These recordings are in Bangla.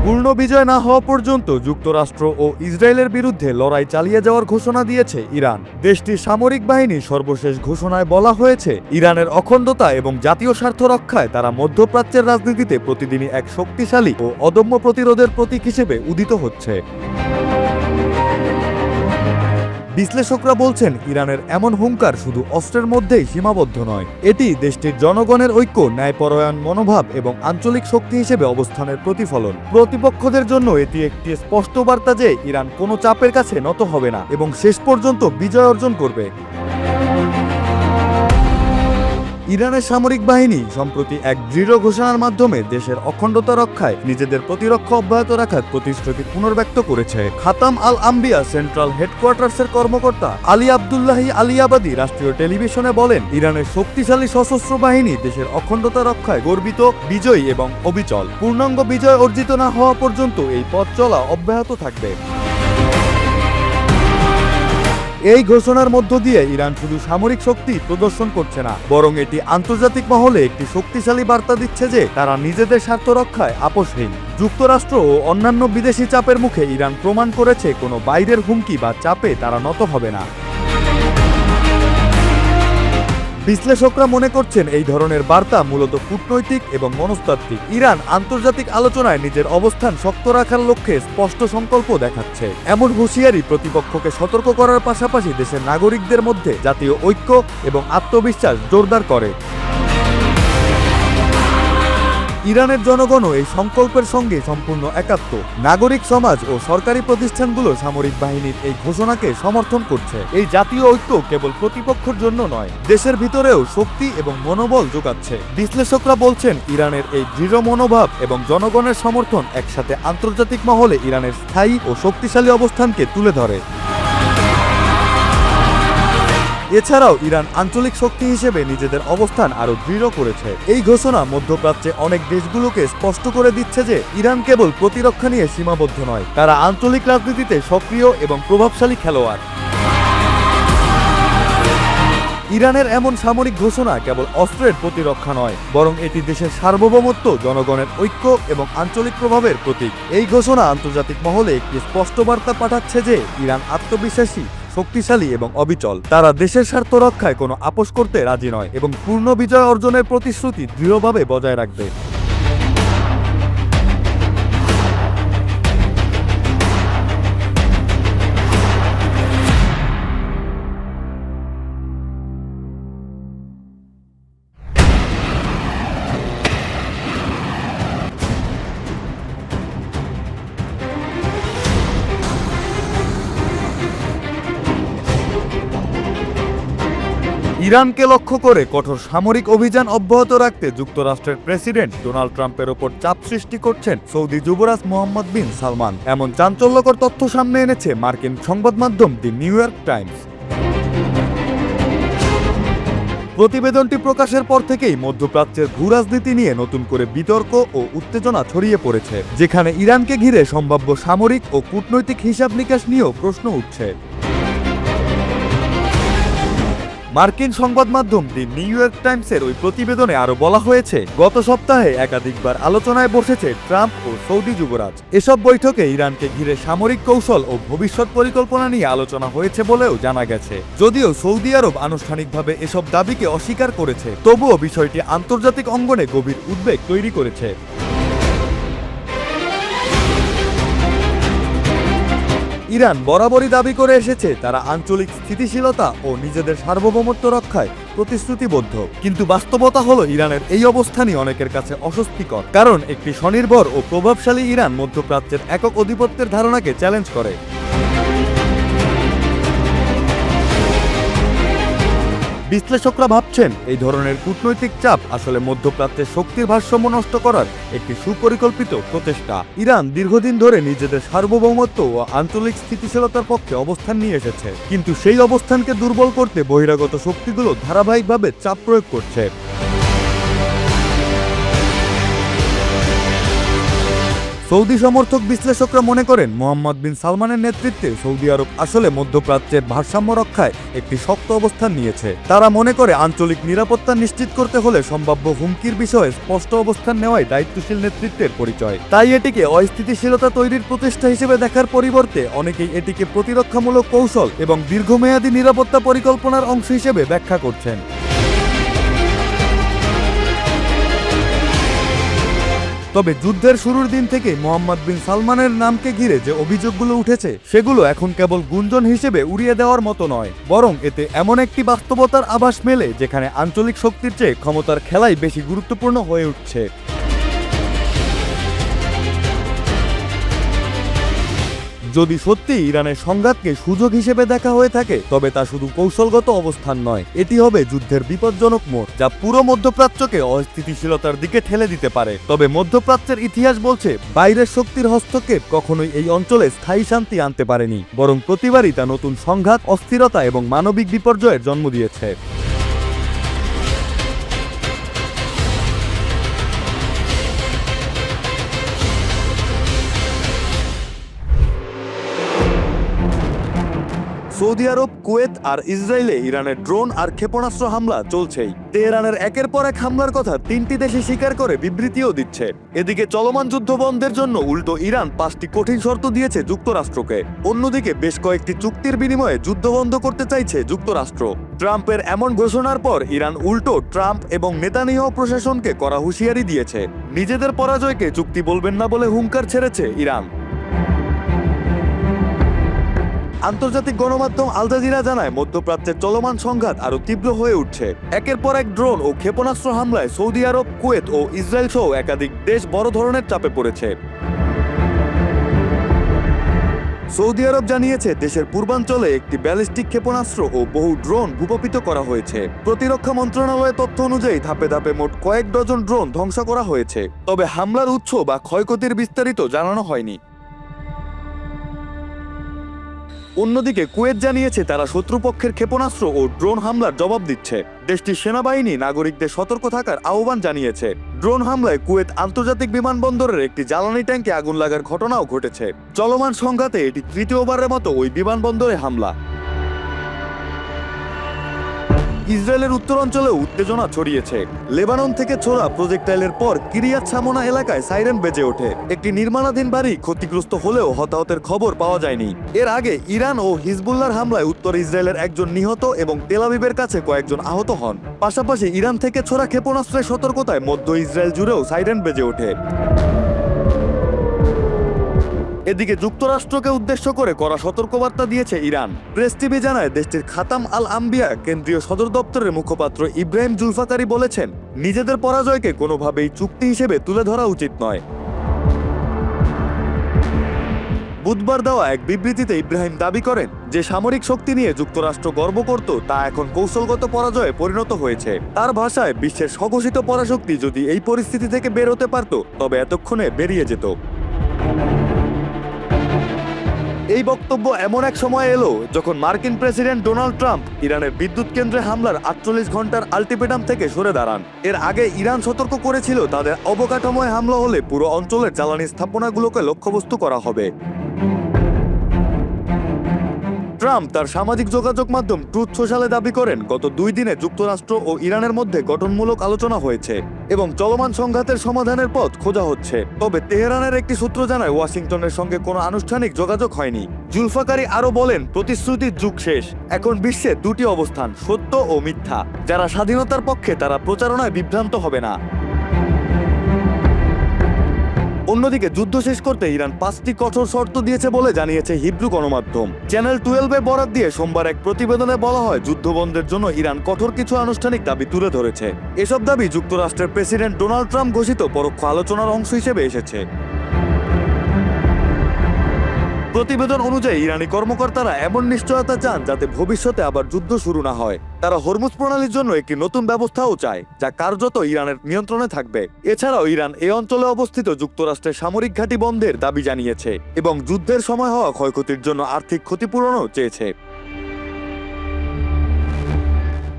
পূর্ণ বিজয় না হওয়া পর্যন্ত যুক্তরাষ্ট্র ও ইসরায়েলের বিরুদ্ধে লড়াই চালিয়ে যাওয়ার ঘোষণা দিয়েছে ইরান। দেশটির সামরিক বাহিনীর সর্বশেষ ঘোষণায় বলা হয়েছে, ইরানের অখণ্ডতা এবং জাতীয় স্বার্থ রক্ষায় তারা মধ্যপ্রাচ্যের রাজনীতিতে প্রতিদিনই এক শক্তিশালী ও অদম্য প্রতিরোধের প্রতীক হিসেবে উদিত হচ্ছে। বিশ্লেষকরা বলছেন, ইরানের এমন হুঙ্কার শুধু অস্ত্রের মধ্যেই সীমাবদ্ধ নয়, এটি দেশটির জনগণের ঐক্য, ন্যায়পরায়ণ মনোভাব এবং আঞ্চলিক শক্তি হিসেবে অবস্থানের প্রতিফলন। প্রতিপক্ষদের জন্য এটি একটি স্পষ্ট বার্তা যে ইরান কোনো চাপের কাছে নত হবে না এবং শেষ পর্যন্ত বিজয় অর্জন করবে। ইরানের সামরিক বাহিনী সম্প্রতি এক দৃঢ় ঘোষণার মাধ্যমে দেশের অখণ্ডতা রক্ষায় নিজেদের প্রতিরক্ষা অব্যাহত রাখার প্রতিশ্রুতি পুনর্ব্যক্ত করেছে। খাতাম আল আম্বিয়া সেন্ট্রাল হেডকোয়ার্টার্সের কর্মকর্তা আলী আবদুল্লাহি আলিয়াবাদী রাষ্ট্রীয় টেলিভিশনে বলেন, ইরানের শক্তিশালী সশস্ত্র বাহিনী দেশের অখণ্ডতা রক্ষায় গর্বিত, বিজয়ী এবং অবিচল। পূর্ণাঙ্গ বিজয় অর্জিত না হওয়া পর্যন্ত এই পথ চলা অব্যাহত থাকবে। এই ঘোষণার মধ্য দিয়ে ইরান শুধু সামরিক শক্তি প্রদর্শন করছে না, বরং এটি আন্তর্জাতিক মহলে একটি শক্তিশালী বার্তা দিচ্ছে যে তারা নিজেদের স্বার্থ রক্ষায় আপোষহীন। যুক্তরাষ্ট্র ও অন্যান্য বিদেশি চাপের মুখে ইরান প্রমাণ করেছে, কোনো বাইরের হুমকি বা চাপে তারা নত হবে না। বিশ্লেষকরা মনে করছেন, এই ধরনের বার্তা মূলত কূটনৈতিক এবং মনস্তাত্ত্বিক। ইরান আন্তর্জাতিক আলোচনায় নিজের অবস্থান শক্ত রাখার লক্ষ্যে স্পষ্ট সংকল্প দেখাচ্ছে। এমন হুঁশিয়ারি প্রতিপক্ষকে সতর্ক করার পাশাপাশি দেশের নাগরিকদের মধ্যে জাতীয় ঐক্য এবং আত্মবিশ্বাস জোরদার করে। ইরানের জনগণও এই সংকল্পের সঙ্গে সম্পূর্ণ একাত্ম। নাগরিক সমাজ ও সরকারি প্রতিষ্ঠানগুলো সামরিক বাহিনীর এই ঘোষণাকে সমর্থন করছে। এই জাতীয় ঐক্য কেবল প্রতিপক্ষের জন্য নয়, দেশের ভিতরেও শক্তি এবং মনোবল যোগাচ্ছে। বিশ্লেষকরা বলছেন, ইরানের এই দৃঢ় মনোভাব এবং জনগণের সমর্থন একসাথে আন্তর্জাতিক মহলে ইরানের স্থায়ী ও শক্তিশালী অবস্থানকে তুলে ধরে। এছাড়াও ইরান আঞ্চলিক শক্তি হিসেবে নিজেদের অবস্থান আরও দৃঢ় করেছে। এই ঘোষণা মধ্যপ্রাচ্যে অনেক দেশগুলোকে স্পষ্ট করে দিচ্ছে যে ইরান কেবল প্রতিরক্ষা নিয়ে সীমাবদ্ধ নয়, তারা আঞ্চলিক রাজনীতিতে সক্রিয় এবং প্রভাবশালী খেলোয়াড়। ইরানের এমন সামরিক ঘোষণা কেবল অস্ত্রের প্রতিরক্ষা নয়, বরং এটি দেশের সার্বভৌমত্ব, জনগণের ঐক্য এবং আঞ্চলিক প্রভাবের প্রতীক। এই ঘোষণা আন্তর্জাতিক মহলে একটি স্পষ্ট বার্তা পাঠাচ্ছে যে ইরান আত্মবিশ্বাসী, শক্তিশালী এবং অবিচল। তারা দেশের স্বার্থ রক্ষায় কোনো আপোষ করতে রাজি নয় এবং পূর্ণ বিজয় অর্জনের প্রতিশ্রুতি দৃঢ়ভাবে বজায় রাখবে। ইরানকে লক্ষ্য করে কঠোর সামরিক অভিযান অব্যাহত রাখতে যুক্তরাষ্ট্রের প্রেসিডেন্ট ডোনাল্ড ট্রাম্পের ওপর চাপ সৃষ্টি করছেন সৌদি যুবরাজ মোহাম্মদ বিন সালমান। এমন চাঞ্চল্যকর তথ্য সামনে এনেছে মার্কিন সংবাদ মাধ্যম দি নিউ ইয়র্ক টাইমস। প্রতিবেদনটি প্রকাশের পর থেকেই মধ্যপ্রাচ্যের ভূরাজনীতি নিয়ে নতুন করে বিতর্ক ও উত্তেজনা ছড়িয়ে পড়েছে, যেখানে ইরানকে ঘিরে সম্ভাব্য সামরিক ও কূটনৈতিক হিসাব নিকাশ নিয়েও প্রশ্ন উঠছে। মার্কিন সংবাদ মাধ্যম দি নিউ ইয়র্ক টাইমসের ওই প্রতিবেদনে আরো বলা হয়েছে, গত সপ্তাহে একাধিকবার আলোচনায় বসেছে ট্রাম্প ও সৌদি যুবরাজ। এসব বৈঠকে ইরানকে ঘিরে সামরিক কৌশল ও ভবিষ্যৎ পরিকল্পনা নিয়ে আলোচনা হয়েছে বলেও জানা গেছে। যদিও সৌদি আরব আনুষ্ঠানিকভাবে এসব দাবিকে অস্বীকার করেছে, তবুও বিষয়টি আন্তর্জাতিক অঙ্গনে গভীর উদ্বেগ তৈরি করেছে। ইরান বরাবরই দাবি করে এসেছে তারা আঞ্চলিক স্থিতিশীলতা ও নিজেদের সার্বভৌমত্ব রক্ষায় প্রতিশ্রুতিবদ্ধ, কিন্তু বাস্তবতা হলো ইরানের এই অবস্থানই অনেকের কাছে অস্বস্তিকর, কারণ একটি স্বনির্ভর ও প্রভাবশালী ইরান মধ্যপ্রাচ্যের একক আধিপত্যের ধারণাকে চ্যালেঞ্জ করে। বিশ্লেষকরা ভাবছেন, এই ধরনের কূটনৈতিক চাপ আসলে মধ্যপ্রাচ্যের শক্তির ভারসাম্য নষ্ট করার একটি সুপরিকল্পিত প্রচেষ্টা। ইরান দীর্ঘদিন ধরে নিজেদের সার্বভৌমত্ব ও আঞ্চলিক স্থিতিশীলতার পক্ষে অবস্থান নিয়ে এসেছে, কিন্তু সেই অবস্থানকে দুর্বল করতে বহিরাগত শক্তিগুলো ধারাবাহিকভাবে চাপ প্রয়োগ করছে। সৌদি সমর্থক বিশ্লেষকরা মনে করেন মোহাম্মদ বিন সালমানের নেতৃত্বে সৌদি আরব আসলে মধ্যপ্রাচ্যের ভারসাম্য রক্ষায় একটি শক্ত অবস্থান নিয়েছে। তারা মনে করে আঞ্চলিক নিরাপত্তা নিশ্চিত করতে হলে সম্ভাব্য হুমকির বিষয়ে স্পষ্ট অবস্থান নেওয়াই দায়িত্বশীল নেতৃত্বের পরিচয়। তাই এটিকে অস্থিতিশীলতা তৈরির প্রচেষ্টা হিসেবে দেখার পরিবর্তে অনেকেই এটিকে প্রতিরক্ষামূলক কৌশল এবং দীর্ঘমেয়াদী নিরাপত্তা পরিকল্পনার অংশ হিসেবে ব্যাখ্যা করছেন। তবে যুদ্ধের শুরুর দিন থেকে মোহাম্মদ বিন সালমানের নামকে ঘিরে যে অভিযোগগুলো উঠেছে সেগুলো এখন কেবল গুঞ্জন হিসেবে উড়িয়ে দেওয়ার মতো নয়, বরং এতে এমন একটি বাস্তবতার আভাস মেলে যেখানে আঞ্চলিক শক্তির চেয়ে ক্ষমতার খেলাই বেশি গুরুত্বপূর্ণ হয়ে উঠছে। যদি সত্যি ইরানের সংঘাতকে সুযোগ হিসেবে দেখা হয়ে থাকে তবে তা শুধু কৌশলগত অবস্থান নয়, এটি হবে যুদ্ধের বিপজ্জনক মোড় যা পুরো মধ্যপ্রাচ্যকে অস্থিতিশীলতার দিকে ঠেলে দিতে পারে। তবে মধ্যপ্রাচ্যের ইতিহাস বলছে বাইরের শক্তির হস্তক্ষেপ কখনোই এই অঞ্চলে স্থায়ী শান্তি আনতে পারেনি, বরং প্রতিবারই তা নতুন সংঘাত, অস্থিরতা এবং মানবিক বিপর্যয়ের জন্ম দিয়েছে। সৌদি আরব, কুয়েত আর ইসরায়েলে ইরানের ড্রোন আর ক্ষেপণাস্ত্র হামলা চলছেই। তেহরানের একের পর এক হামলার কথা তিনটি দেশে স্বীকার করে বিবৃতিও দিচ্ছে। এদিকে চলমান যুদ্ধ বন্ধের জন্য উল্টো ইরান 5টি কঠিন শর্ত দিয়েছে যুক্তরাষ্ট্রকে। অন্যদিকে বেশ কয়েকটি চুক্তির বিনিময়ে যুদ্ধ বন্ধ করতে চাইছে যুক্তরাষ্ট্র। ট্রাম্পের এমন ঘোষণার পর ইরান উল্টো ট্রাম্প এবং নেতানিয়াহু প্রশাসনকে কড়া হুঁশিয়ারি দিয়েছে। নিজেদের পরাজয়কে চুক্তি বলবেন না বলে হুঙ্কার ছেড়েছে ইরান। আন্তর্জাতিক গণমাধ্যম আল জাজিরা জানায় মধ্যপ্রাচ্যের চলমান সংঘাত আরও তীব্র হয়ে উঠছে। একের পর এক ড্রোন ও ক্ষেপণাস্ত্র হামলায় সৌদি আরব, কুয়েত ও ইসরায়েল সহ একাধিক দেশ বড় ধরনের চাপে পড়েছে। সৌদি আরব জানিয়েছে দেশের পূর্বাঞ্চলে একটি ব্যালিস্টিক ক্ষেপণাস্ত্র ও বহু ড্রোন ভূপাতিত করা হয়েছে। প্রতিরক্ষা মন্ত্রণালয়ের তথ্য অনুযায়ী ধাপে ধাপে মোট কয়েক ডজন ড্রোন ধ্বংস করা হয়েছে, তবে হামলার উৎস বা ক্ষয়ক্ষতির বিস্তারিত জানানো হয়নি। অন্যদিকে কুয়েত জানিয়েছে তারা শত্রুপক্ষের ক্ষেপণাস্ত্র ও ড্রোন হামলার জবাব দিচ্ছে। দেশটির সেনাবাহিনী নাগরিকদের সতর্ক থাকার আহ্বান জানিয়েছে। ড্রোন হামলায় কুয়েত আন্তর্জাতিক বিমানবন্দরের একটি জ্বালানি ট্যাঙ্কে আগুন লাগার ঘটনাও ঘটেছে। চলমান সংঘাতে এটি তৃতীয়বারের মতো ওই বিমানবন্দরে হামলা। ইসরায়েলের উত্তরাঞ্চলেও উত্তেজনা ছড়িয়েছে। লেবানন থেকে ছোড়া প্রজেক্টাইলের পর কিরিয়াত শামোনা এলাকায় সাইরেন বেজে ওঠে। একটি নির্মাণাধীন বাড়ি ক্ষতিগ্রস্ত হলেও হতাহতের খবর পাওয়া যায়নি। এর আগে ইরান ও হিজবুল্লাহর হামলায় উত্তর ইসরায়েলের একজন নিহত এবং তেল আবিবের কাছে কয়েকজন আহত হন। পাশাপাশি ইরান থেকে ছোড়া ক্ষেপণাস্ত্রের সতর্কতায় মধ্য ইসরায়েল জুড়েও সাইরেন বেজে ওঠে। এদিকে যুক্তরাষ্ট্রকে উদ্দেশ্য করে কড়া সতর্কবার্তা দিয়েছে ইরান। প্রেস টিভি জানায় দেশটির খাতাম আল আম্বিয়া কেন্দ্রীয় সদর দপ্তরের মুখপাত্র ইব্রাহিম জুলফাকারি বলেছেন, নিজেদের পরাজয়কে কোনোভাবেই চুক্তি হিসেবে তুলে ধরা উচিত নয়। বুধবার দেওয়া এক বিবৃতিতে ইব্রাহিম দাবি করেন যে সামরিক শক্তি নিয়ে যুক্তরাষ্ট্র গর্ব করত তা এখন কৌশলগত পরাজয়ে পরিণত হয়েছে। তার ভাষায়, বিশ্বের স্বঘোষিত পরাশক্তি যদি এই পরিস্থিতি থেকে বের হতে পারত তবে এতক্ষণে বেরিয়ে যেত। এই বক্তব্য এমন এক সময় এলো যখন মার্কিন প্রেসিডেন্ট ডোনাল্ড ট্রাম্প ইরানের বিদ্যুৎ কেন্দ্রে হামলার 48 ঘন্টার আলটিমেটাম থেকে সরে দাঁড়ান। এর আগে ইরান সতর্ক করেছিল তাদের অবকাঠামোয় হামলা হলে পুরো অঞ্চলের জ্বালানি স্থাপনাগুলোকে লক্ষ্যবস্তু করা হবে। ট্রাম্প তার সামাজিক যোগাযোগ মাধ্যম ট্রুথ সোশ্যালে দাবি করেন গত 2 দিনে যুক্তরাষ্ট্র ও ইরানের মধ্যে গঠনমূলক আলোচনা হয়েছে এবং চলমান সংঘাতের সমাধানের পথ খোঁজা হচ্ছে। তবে তেহরানের একটি সূত্র জানায় ওয়াশিংটনের সঙ্গে কোনো আনুষ্ঠানিক যোগাযোগ হয়নি। জুলফাকারি আরো বলেন, প্রতিশ্রুতির যুগ শেষ। এখন বিশ্বে দুটি অবস্থান, সত্য ও মিথ্যা। যারা স্বাধীনতার পক্ষে তারা প্রচারণায় বিভ্রান্ত হবে না। অন্যদিকে যুদ্ধ শেষ করতে ইরান 5টি কঠোর শর্ত দিয়েছে বলে জানিয়েছে হিব্রু গণমাধ্যম। চ্যানেল 12-এ বরাত দিয়ে সোমবার এক প্রতিবেদনে বলা হয় যুদ্ধবন্ধের জন্য ইরান কঠোর কিছু আনুষ্ঠানিক দাবি তুলে ধরেছে। এসব দাবি যুক্তরাষ্ট্রের প্রেসিডেন্ট ডোনাল্ড ট্রাম্প ঘোষিত পরোক্ষ আলোচনার অংশ হিসেবে এসেছে। প্রতিবেদন অনুযায়ী ইরানি কর্মকর্তারা এমন নিশ্চয়তা চান যাতে ভবিষ্যতে আবার যুদ্ধ শুরু না হয়। তারা হরমুজ প্রণালীর জন্য একটি নতুন ব্যবস্থাও চায় যা কার্যত ইরানের নিয়ন্ত্রণে থাকবে। এছাড়াও ইরান এই অঞ্চলে অবস্থিত যুক্তরাষ্ট্রের সামরিক ঘাঁটি বন্ধের দাবি জানিয়েছে এবং যুদ্ধের সময় হওয়া ক্ষয়ক্ষতির জন্য আর্থিক ক্ষতিপূরণও চেয়েছে।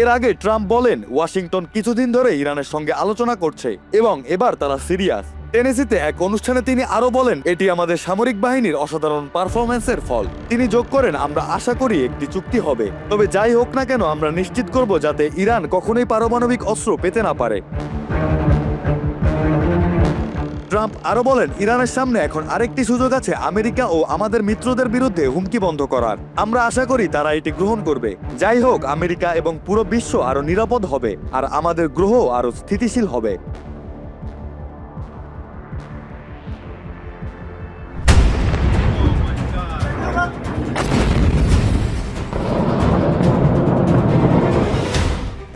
এর আগে ট্রাম্প বলেন ওয়াশিংটন কিছুদিন ধরে ইরানের সঙ্গে আলোচনা করছে এবং এবার তারা সিরিয়াস। টেনেসিতে এক অনুষ্ঠানে তিনি আরো বলেন, এটি আমাদের সামরিক বাহিনীর অসাধারণ পারফরম্যান্সের ফল। তিনি যোগ করেন, আমরা আশা করি একটি চুক্তি হবে, তবে যাই হোক না কেন আমরা নিশ্চিত করব যাতে ইরান কখনোই পারমাণবিক অস্ত্র পেতে না পারে। ট্রাম্প আরো বলেন, ইরানের সামনে এখন আরেকটি সুযোগ আছে আমেরিকা ও আমাদের মিত্রদের বিরুদ্ধে হুমকি বন্ধ করার। আমরা আশা করি তারা এটি গ্রহণ করবে। যাই হোক, আমেরিকা এবং পুরো বিশ্ব আরো নিরাপদ হবে আর আমাদের গ্রহ আরো স্থিতিশীল হবে।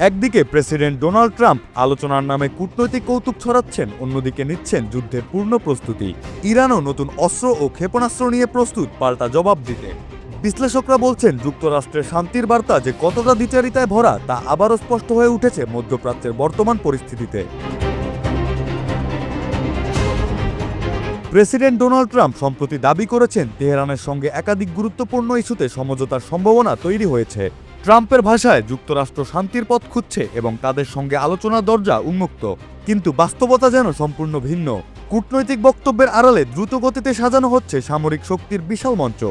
একদিকে প্রেসিডেন্ট ডোনাল্ড ট্রাম্প আলোচনার নামে কূটনৈতিক কৌতুক ছড়াচ্ছেন, অন্যদিকে নিচ্ছেন যুদ্ধের পূর্ণ প্রস্তুতি। ইরানও নতুন অস্ত্র ও ক্ষেপণাস্ত্র নিয়ে প্রস্তুত পাল্টা জবাব দিতে। বিশ্লেষকরা বলছেন, যুক্তরাষ্ট্রের শান্তির বার্তা যে কতটা দ্বিচারিতায় ভরা তা আবারও স্পষ্ট হয়ে উঠেছে মধ্যপ্রাচ্যের বর্তমান পরিস্থিতিতে। প্রেসিডেন্ট ডোনাল্ড ট্রাম্প সম্প্রতি দাবি করেছেন, তেহরানের সঙ্গে একাধিক গুরুত্বপূর্ণ ইস্যুতে সমঝোতার সম্ভাবনা তৈরি হয়েছে। ট্রাম্পের ভাষায়, যুক্তরাষ্ট্র শান্তির পথ খুঁজছে এবং তাদের সঙ্গে আলোচনার দরজা উন্মুক্ত। কিন্তু বাস্তবতা যেন সম্পূর্ণ ভিন্ন। কূটনৈতিক বক্তব্যের আড়ালে দ্রুত গতিতে সাজানো হচ্ছে সামরিক শক্তির বিশাল মঞ্চ।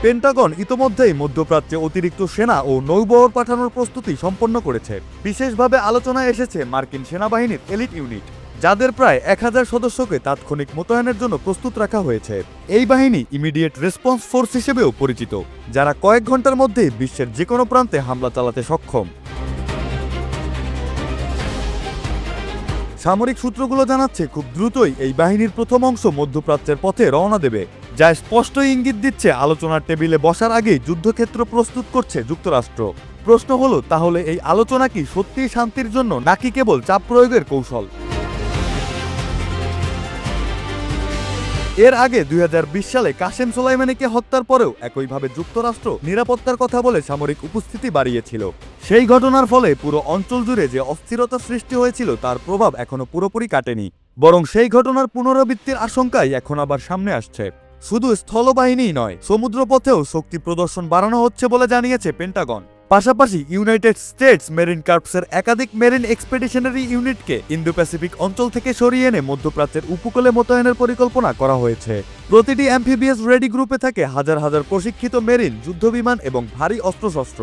পেন্টাগন ইতোমধ্যেই মধ্যপ্রাচ্যে অতিরিক্ত সেনা ও নৌবহর পাঠানোর প্রস্তুতি সম্পন্ন করেছে। বিশেষভাবে আলোচনায় এসেছে মার্কিন সেনাবাহিনীর এলিট ইউনিট, যাদের প্রায় 1000 সদস্যকে তাৎক্ষণিক মোতায়েনের জন্য প্রস্তুত রাখা হয়েছে। এই বাহিনী ইমিডিয়েট রেসপন্স ফোর্স হিসেবেও পরিচিত, যারা কয়েক ঘন্টার মধ্যেই বিশ্বের যে কোনো প্রান্তে হামলা চালাতে সক্ষম। সামরিক সূত্রগুলো জানাচ্ছে, খুব দ্রুতই এই বাহিনীর প্রথম অংশ মধ্যপ্রাচ্যের পথে রওনা দেবে, যা স্পষ্ট ইঙ্গিত দিচ্ছে আলোচনার টেবিলে বসার আগেই যুদ্ধক্ষেত্র প্রস্তুত করছে যুক্তরাষ্ট্র। প্রশ্ন হলো, তাহলে এই আলোচনা কি সত্যিই শান্তির জন্য নাকি কেবল চাপ প্রয়োগের কৌশল? এর আগে 2020 সালে কাসেম সোলাইমানিকে হত্যার পরেও একইভাবে যুক্তরাষ্ট্র নিরাপত্তার কথা বলে সামরিক উপস্থিতি বাড়িয়েছিল। সেই ঘটনার ফলে পুরো অঞ্চল জুড়ে যে অস্থিরতা সৃষ্টি হয়েছিল তার প্রভাব এখনো পুরোপুরি কাটেনি, বরং সেই ঘটনার পুনরাবৃত্তির আশঙ্কাই এখন আবার সামনে আসছে। শুধু স্থলবাহিনীই নয়, সমুদ্রপথেও শক্তি প্রদর্শন বাড়ানো হচ্ছে বলে জানিয়েছে পেন্টাগন। পাশাপাশি ইউনাইটেড স্টেটস মেরিন কর্পসের একাধিক মেরিন এক্সপেডিশনারি ইউনিটকে ইন্দো প্যাসিফিক অঞ্চল থেকে সরিয়ে এনে মধ্যপ্রাচ্যের উপকূলে মোতায়েনের পরিকল্পনা করা হয়েছে। প্রতিটি অ্যাম্ফিবিয়াস রেডি গ্রুপে থাকে হাজার হাজার প্রশিক্ষিত মেরিন যুদ্ধবিমান এবং ভারী অস্ত্রশস্ত্র,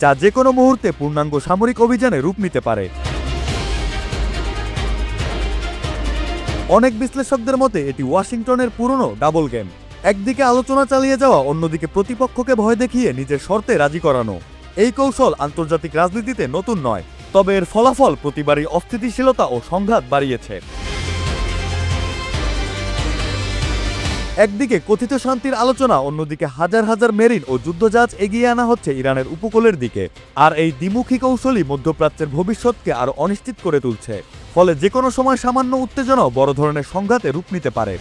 যা যে কোনো মুহূর্তে পূর্ণাঙ্গ সামরিক অভিযানে রূপ নিতে পারে। অনেক বিশ্লেষকদের মতে এটি ওয়াশিংটনের পুরনো ডাবল গেম। একদিকে আলোচনা চালিয়ে যাওয়া, অন্যদিকে প্রতিপক্ষকে ভয় দেখিয়ে নিজের শর্তে রাজি করানো। এই কৌশল আন্তর্জাতিক রাজনীতিতে নতুন নয়, তবে এর ফলাফল প্রতিবারই অস্থিতিশীলতা ও সংঘাত বাড়িয়েছে। একদিকে কথিত শান্তির আলোচনা, অন্যদিকে হাজার হাজার মেরিন ও যুদ্ধজাহাজ এগিয়ে আনা হচ্ছে ইরানের উপকূলের দিকে। আর এই দ্বিমুখী কৌশলই মধ্যপ্রাচ্যের ভবিষ্যৎকে আরও অনিশ্চিত করে তুলছে। ফলে যে কোনো সময় সামান্য উত্তেজনাও বড় ধরনের সংঘাতে রূপ নিতে পারে।